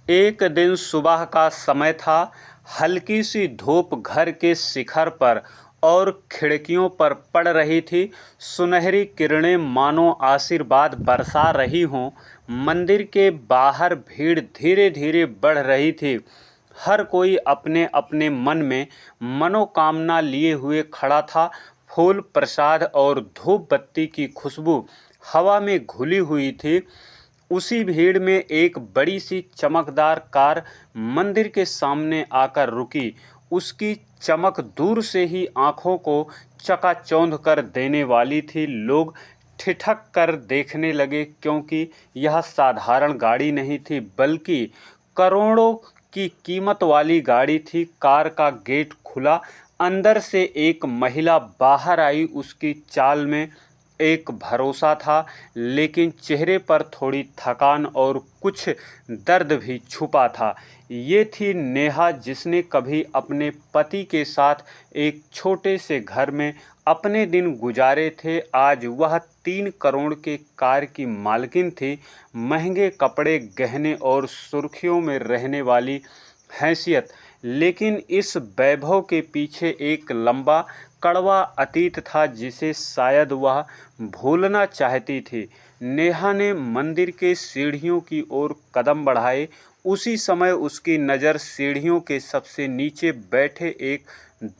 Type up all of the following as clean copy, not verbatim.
एक दिन सुबह का समय था। हल्की सी धूप घर के शिखर पर और खिड़कियों पर पड़ रही थी। सुनहरी किरणें मानो आशीर्वाद बरसा रही हों। मंदिर के बाहर भीड़ धीरे धीरे बढ़ रही थी। हर कोई अपने अपने मन में मनोकामना लिए हुए खड़ा था। फूल, प्रसाद और धूप बत्ती की खुशबू हवा में घुली हुई थी। उसी भीड़ में एक बड़ी सी चमकदार कार मंदिर के सामने आकर रुकी। उसकी चमक दूर से ही आंखों को चकाचौंध कर देने वाली थी। लोग ठिठक कर देखने लगे, क्योंकि यह साधारण गाड़ी नहीं थी, बल्कि करोड़ों की कीमत वाली गाड़ी थी। कार का गेट खुला। अंदर से एक महिला बाहर आई। उसकी चाल में एक भरोसा था, लेकिन चेहरे पर थोड़ी थकान और कुछ दर्द भी छुपा था। ये थी नेहा, जिसने कभी अपने पति के साथ एक छोटे से घर में अपने दिन गुजारे थे। आज वह 3 करोड़ के कार की मालकिन थी। महंगे कपड़े, गहने और सुर्खियों में रहने वाली हैसियत। लेकिन इस वैभव के पीछे एक लंबा कड़वा अतीत था, जिसे शायद वह भूलना चाहती थी। नेहा ने मंदिर के सीढ़ियों की ओर कदम बढ़ाए। उसी समय उसकी नज़र सीढ़ियों के सबसे नीचे बैठे एक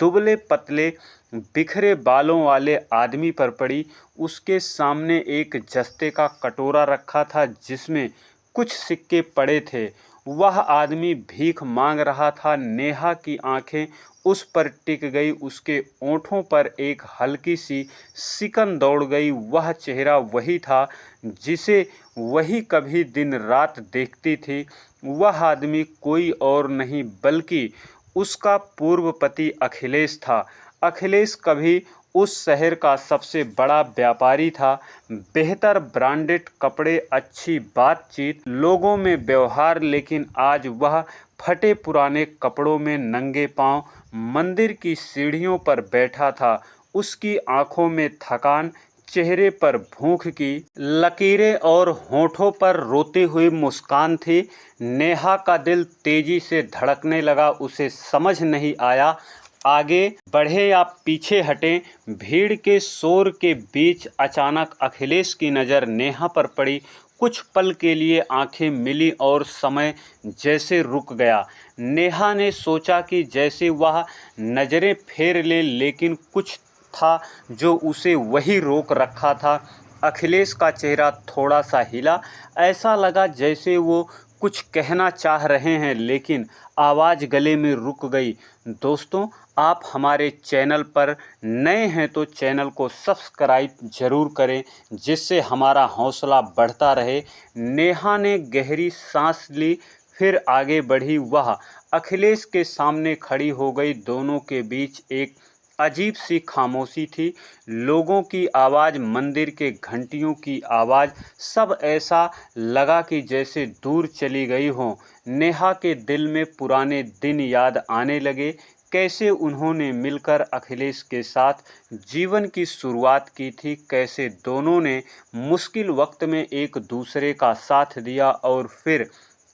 दुबले पतले बिखरे बालों वाले आदमी पर पड़ी। उसके सामने एक जस्ते का कटोरा रखा था, जिसमें कुछ सिक्के पड़े थे। वह आदमी भीख मांग रहा था। नेहा की आंखें उस पर टिक गई। उसके ओंठों पर एक हल्की सी सिकन दौड़ गई। वह चेहरा वही था जिसे वही कभी दिन रात देखती थी। वह आदमी कोई और नहीं, बल्कि उसका पूर्व पति अखिलेश था। अखिलेश कभी उस शहर का सबसे बड़ा व्यापारी था। बेहतर ब्रांडेड कपड़े, अच्छी बातचीत, लोगों में व्यवहार। लेकिन आज वह फटे पुराने कपड़ों में नंगे पांव मंदिर की सीढ़ियों पर बैठा था। उसकी आंखों में थकान, चेहरे पर भूख की लकीरें और होठों पर रोती हुई मुस्कान थी। नेहा का दिल तेजी से धड़कने लगा। उसे समझ नहीं आया आगे बढ़े या पीछे हटें। भीड़ के शोर के बीच अचानक अखिलेश की नज़र नेहा पर पड़ी। कुछ पल के लिए आंखें मिली और समय जैसे रुक गया। नेहा ने सोचा कि जैसे वह नज़रें फेर ले, लेकिन कुछ था जो उसे वही रोक रखा था। अखिलेश का चेहरा थोड़ा सा हिला। ऐसा लगा जैसे वो कुछ कहना चाह रहे हैं, लेकिन आवाज़ गले में रुक गई। दोस्तों, आप हमारे चैनल पर नए हैं तो चैनल को सब्सक्राइब ज़रूर करें, जिससे हमारा हौसला बढ़ता रहे। नेहा ने गहरी सांस ली, फिर आगे बढ़ी। वह अखिलेश के सामने खड़ी हो गई। दोनों के बीच एक अजीब सी खामोशी थी। लोगों की आवाज़, मंदिर के घंटियों की आवाज़, सब ऐसा लगा कि जैसे दूर चली गई हों। नेहा के दिल में पुराने दिन याद आने लगे। कैसे उन्होंने मिलकर अखिलेश के साथ जीवन की शुरुआत की थी, कैसे दोनों ने मुश्किल वक्त में एक दूसरे का साथ दिया, और फिर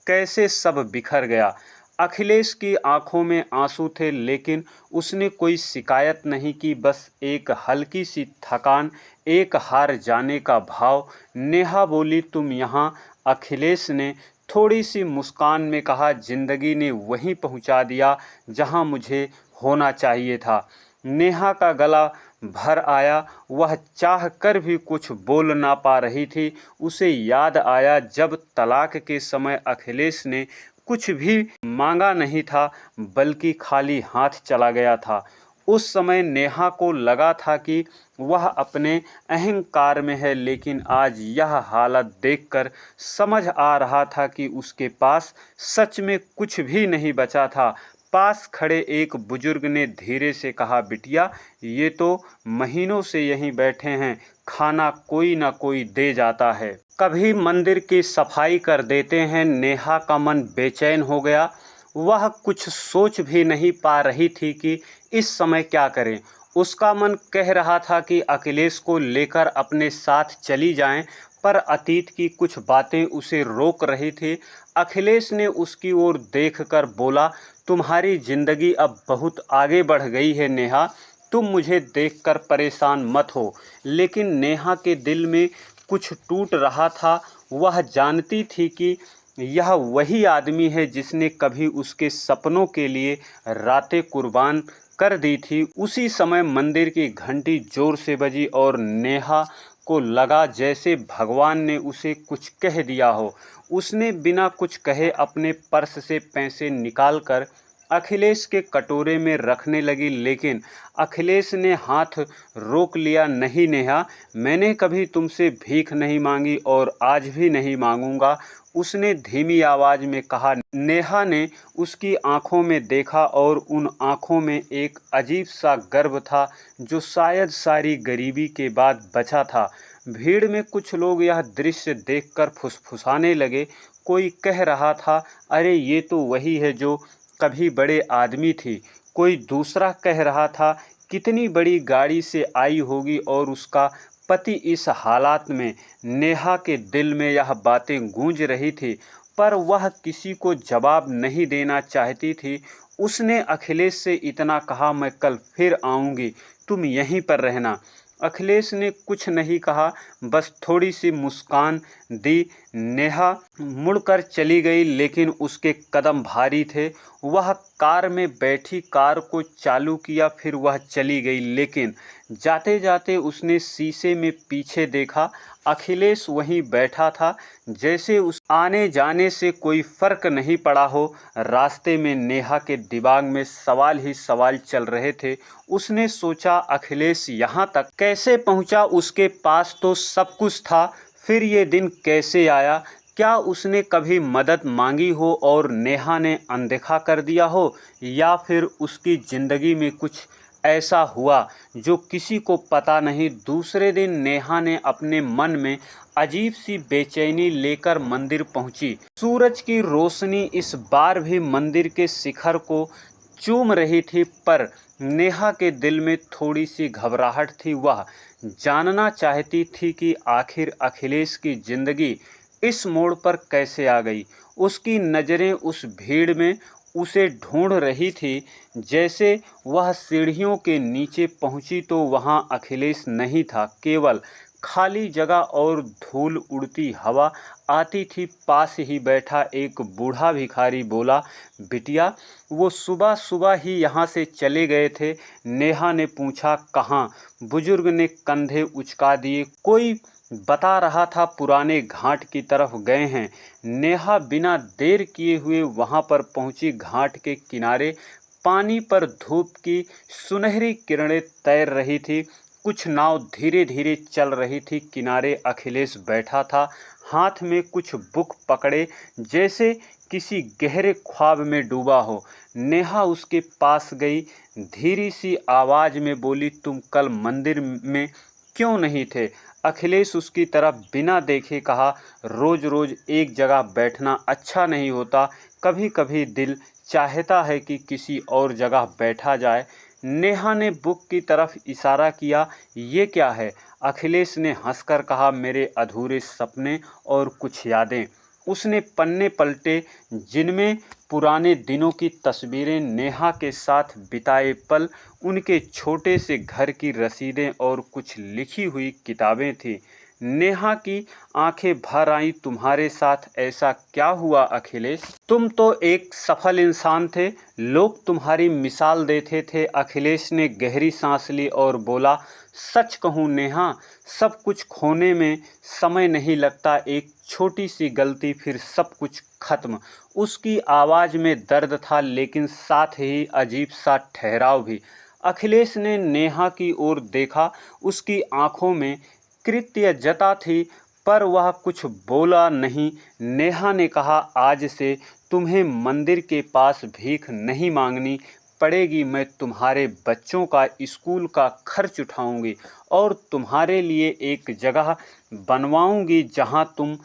कैसे सब बिखर गया। अखिलेश की आंखों में आंसू थे, लेकिन उसने कोई शिकायत नहीं की, बस एक हल्की सी थकान, एक हार जाने का भाव। नेहा बोली, तुम यहाँ? अखिलेश ने थोड़ी सी मुस्कान में कहा, जिंदगी ने वहीं पहुँचा दिया जहाँ मुझे होना चाहिए था। नेहा का गला भर आया। वह चाह कर भी कुछ बोल ना पा रही थी। उसे याद आया जब तलाक के समय अखिलेश ने कुछ भी मांगा नहीं था, बल्कि खाली हाथ चला गया था। उस समय नेहा को लगा था कि वह अपने अहंकार में है, लेकिन आज यह हालत देखकर समझ आ रहा था कि उसके पास सच में कुछ भी नहीं बचा था। पास खड़े एक बुजुर्ग ने धीरे से कहा, बिटिया, ये तो महीनों से यहीं बैठे हैं, खाना कोई ना कोई दे जाता है, कभी मंदिर की सफाई कर देते हैं। नेहा का मन बेचैन हो गया। वह कुछ सोच भी नहीं पा रही थी कि इस समय क्या करें। उसका मन कह रहा था कि अखिलेश को लेकर अपने साथ चली जाएं, पर अतीत की कुछ बातें उसे रोक रही थी। अखिलेश ने उसकी ओर देखकर बोला, तुम्हारी जिंदगी अब बहुत आगे बढ़ गई है नेहा, तुम मुझे देखकर परेशान मत हो। लेकिन नेहा के दिल में कुछ टूट रहा था। वह जानती थी कि यह वही आदमी है जिसने कभी उसके सपनों के लिए रातें कुर्बान कर दी थी। उसी समय मंदिर की घंटी जोर से बजी और नेहा को लगा जैसे भगवान ने उसे कुछ कह दिया हो। उसने बिना कुछ कहे अपने पर्स से पैसे निकालकर अखिलेश के कटोरे में रखने लगी, लेकिन अखिलेश ने हाथ रोक लिया। नहीं नेहा, मैंने कभी तुमसे भीख नहीं मांगी और आज भी नहीं मांगूंगा, उसने धीमी आवाज में कहा। नेहा ने उसकी आंखों में देखा और उन आंखों में एक अजीब सा गर्व था जो शायद सारी गरीबी के बाद बचा था। भीड़ में कुछ लोग यह दृश्य देखकर फुसफुसाने लगे। कोई कह रहा था, अरे ये तो वही है जो कभी बड़े आदमी थी। कोई दूसरा कह रहा था, कितनी बड़ी गाड़ी से आई होगी और उसका पति इस हालात में। नेहा के दिल में यह बातें गूंज रही थी, पर वह किसी को जवाब नहीं देना चाहती थी। उसने अखिलेश से इतना कहा, मैं कल फिर आऊँगी, तुम यहीं पर रहना। अखिलेश ने कुछ नहीं कहा, बस थोड़ी सी मुस्कान दी। नेहा मुड़कर चली गई, लेकिन उसके कदम भारी थे। वह कार में बैठी, कार को चालू किया, फिर वह चली गई। लेकिन जाते जाते उसने शीशे में पीछे देखा। अखिलेश वहीं बैठा था, जैसे उस आने जाने से कोई फर्क नहीं पड़ा हो। रास्ते में नेहा के दिमाग में सवाल ही सवाल चल रहे थे। उसने सोचा, अखिलेश यहाँ तक कैसे पहुँचा? उसके पास तो सब कुछ था, फिर ये दिन कैसे आया? क्या उसने कभी मदद मांगी हो और नेहा ने अनदेखा कर दिया हो, या फिर उसकी ज़िंदगी में कुछ ऐसा हुआ जो किसी को पता नहीं? दूसरे दिन नेहा ने अपने मन में अजीब सी बेचैनी लेकर मंदिर पहुंची। सूरज की रोशनी इस बार भी मंदिर के शिखर को चूम रही थी, पर नेहा के दिल में थोड़ी सी घबराहट थी। वह जानना चाहती थी कि आखिर अखिलेश की ज़िंदगी इस मोड़ पर कैसे आ गई। उसकी नज़रें उस भीड़ में उसे ढूंढ रही थी। जैसे वह सीढ़ियों के नीचे पहुंची तो वहां अखिलेश नहीं था, केवल खाली जगह और धूल उड़ती हवा आती थी। पास ही बैठा एक बूढ़ा भिखारी बोला, बिटिया, वो सुबह सुबह ही यहाँ से चले गए थे। नेहा ने पूछा, कहाँ? बुजुर्ग ने कंधे उचका दिए। कोई बता रहा था पुराने घाट की तरफ गए हैं। नेहा बिना देर किए हुए वहां पर पहुंची। घाट के किनारे पानी पर धूप की सुनहरी किरणें तैर रही थी। कुछ नाव धीरे धीरे चल रही थी। किनारे अखिलेश बैठा था, हाथ में कुछ बुक पकड़े, जैसे किसी गहरे ख्वाब में डूबा हो। नेहा उसके पास गई, धीरी सी आवाज में बोली, तुम कल मंदिर में क्यों नहीं थे? अखिलेश उसकी तरफ बिना देखे कहा, रोज रोज एक जगह बैठना अच्छा नहीं होता, कभी कभी दिल चाहता है कि किसी और जगह बैठा जाए। नेहा ने बुक की तरफ इशारा किया, ये क्या है? अखिलेश ने हंसकर कहा, मेरे अधूरे सपने और कुछ यादें। उसने पन्ने पलटे, जिनमें पुराने दिनों की तस्वीरें, नेहा के साथ बिताए पल, उनके छोटे से घर की रसीदें और कुछ लिखी हुई किताबें थीं। नेहा की आंखें भर आईं। तुम्हारे साथ ऐसा क्या हुआ अखिलेश? तुम तो एक सफल इंसान थे, लोग तुम्हारी मिसाल देते थे। अखिलेश ने गहरी सांस ली और बोला, सच कहूँ नेहा, सब कुछ खोने में समय नहीं लगता। एक छोटी सी गलती, फिर सब कुछ खत्म। उसकी आवाज़ में दर्द था, लेकिन साथ ही अजीब सा ठहराव भी। अखिलेश ने नेहा की ओर देखा। उसकी आंखों में कृतज्ञता थी, पर वह कुछ बोला नहीं। नेहा ने कहा, आज से तुम्हें मंदिर के पास भीख नहीं मांगनी पड़ेगी। मैं तुम्हारे बच्चों का स्कूल का खर्च उठाऊंगी और तुम्हारे लिए एक जगह बनवाऊंगी जहां तुम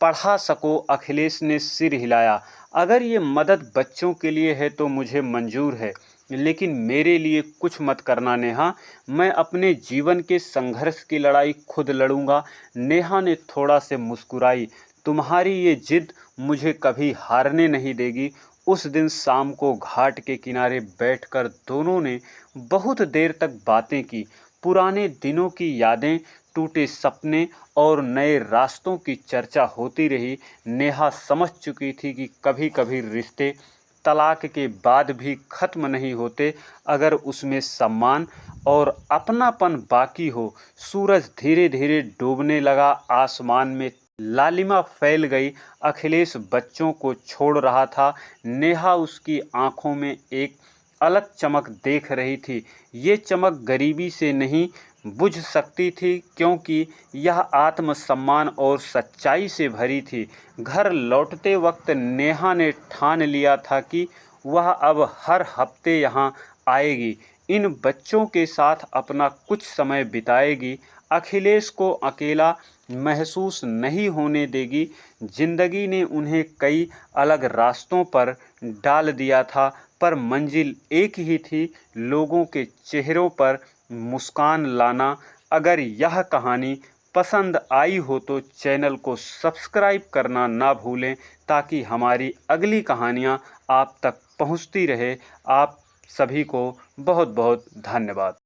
पढ़ा सको। अखिलेश ने सिर हिलाया। अगर ये मदद बच्चों के लिए है तो मुझे मंजूर है, लेकिन मेरे लिए कुछ मत करना नेहा, मैं अपने जीवन के संघर्ष की लड़ाई खुद लड़ूंगा। नेहा ने थोड़ा से मुस्कुराई। तुम्हारी ये जिद मुझे कभी हारने नहीं देगी। उस दिन शाम को घाट के किनारे बैठकर दोनों ने बहुत देर तक बातें की। पुराने दिनों की यादें, टूटे सपने और नए रास्तों की चर्चा होती रही। नेहा समझ चुकी थी कि कभी कभी रिश्ते तलाक के बाद भी खत्म नहीं होते अगर उसमें सम्मान और अपनापन बाकी हो। सूरज धीरे धीरे डूबने लगा। आसमान में लालिमा फैल गई। अखिलेश बच्चों को छोड़ रहा था। नेहा उसकी आंखों में एक अलग चमक देख रही थी। ये चमक गरीबी से नहीं बुझ सकती थी, क्योंकि यह आत्मसम्मान और सच्चाई से भरी थी। घर लौटते वक्त नेहा ने ठान लिया था कि वह अब हर हफ्ते यहाँ आएगी, इन बच्चों के साथ अपना कुछ समय बिताएगी, अखिलेश को अकेला महसूस नहीं होने देगी। जिंदगी ने उन्हें कई अलग रास्तों पर डाल दिया था, पर मंजिल एक ही थी, लोगों के चेहरों पर मुस्कान लाना। अगर यह कहानी पसंद आई हो तो चैनल को सब्सक्राइब करना ना भूलें, ताकि हमारी अगली कहानियाँ आप तक पहुँचती रहे। आप सभी को बहुत बहुत धन्यवाद।